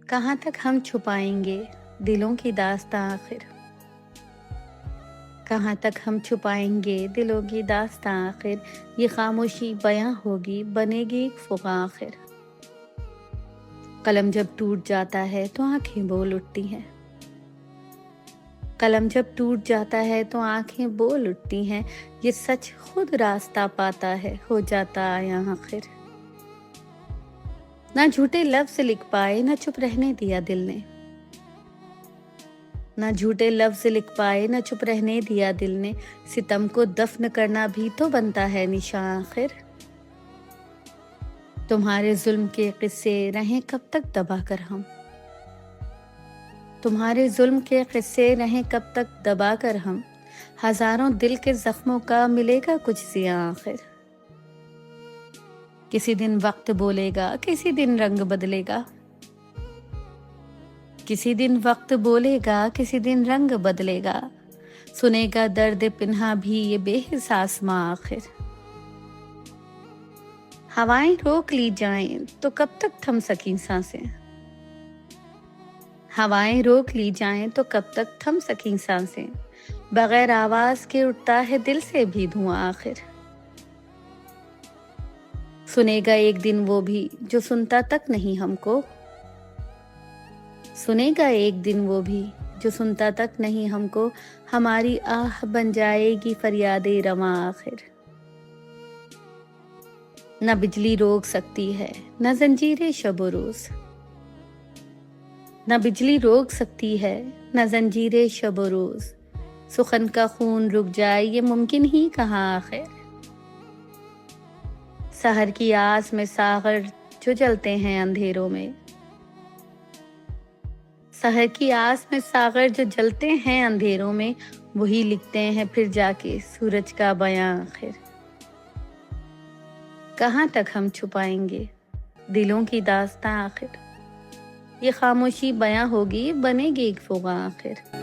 کہاں تک ہم چھپائیں گے دلوں کی داستاں آخر؟ کہاں تک ہم چھپائیں گے دلوں کی داستاں آخر؟ یہ خاموشی بیاں ہوگی، بنے گی ایک فغاں آخر۔ قلم جب ٹوٹ جاتا ہے تو آنکھیں بول اٹھتی ہیں، قلم جب ٹوٹ جاتا ہے تو آنکھیں بول اٹھتی ہیں، یہ سچ خود راستہ پاتا ہے، ہو جاتا آیاں آخر۔ نہ جھوٹے لفظ لکھ پائے، نہ چپ رہنے دیا دل نے، نہ جھوٹے لفظ لکھ پائے، نہ چپ رہنے دیا دل نے، ستم کو دفن کرنا بھی تو بنتا ہے نشاں آخر۔ تمہارے ظلم کے قصے رہیں کب تک دبا کر ہم، تمہارے ظلم کے قصے رہیں کب تک دبا کر ہم، ہزاروں دل کے زخموں کا ملے گا کچھ زیاں آخر۔ کسی دن وقت بولے گا، کسی دن رنگ بدلے گا، کسی دن وقت بولے گا، کسی دن رنگ بدلے گا، سنے گا درد پنہا بھی یہ بے حساس ماں آخر۔ ہوائیں روک لی جائیں تو کب تک تھم سکیں سانسیں، ہوائیں روک لی جائیں تو کب تک تھم سکیں سانسیں، بغیر آواز کے اٹھتا ہے دل سے بھی دھواں آخر۔ سنے گا ایک دن وہ بھی جو سنتا تک نہیں ہم کو، سنے گا ایک دن وہ بھی جو سنتا تک نہیں ہم کو، ہماری آہ بن جائے گی فریاد رواں آخر۔ نہ بجلی روک سکتی ہے نہ زنجیریں شب و روز، نہ بجلی روک سکتی ہے نہ زنجیریں شب و روز، سخن کا خون رک جائے یہ ممکن ہی کہاں آخر۔ سحر کی آس میں ساغر جو جلتے ہیں اندھیروں میں، سحر کی آس میں ساغر جو جلتے ہیں اندھیروں میں، وہی لکھتے ہیں پھر جا کے سورج کا بیاں آخر۔ کہاں تک ہم چھپائیں گے دلوں کی داستاں آخر؟ یہ خاموشی بیاں ہوگی، بنے گی ایک فغاں آخر۔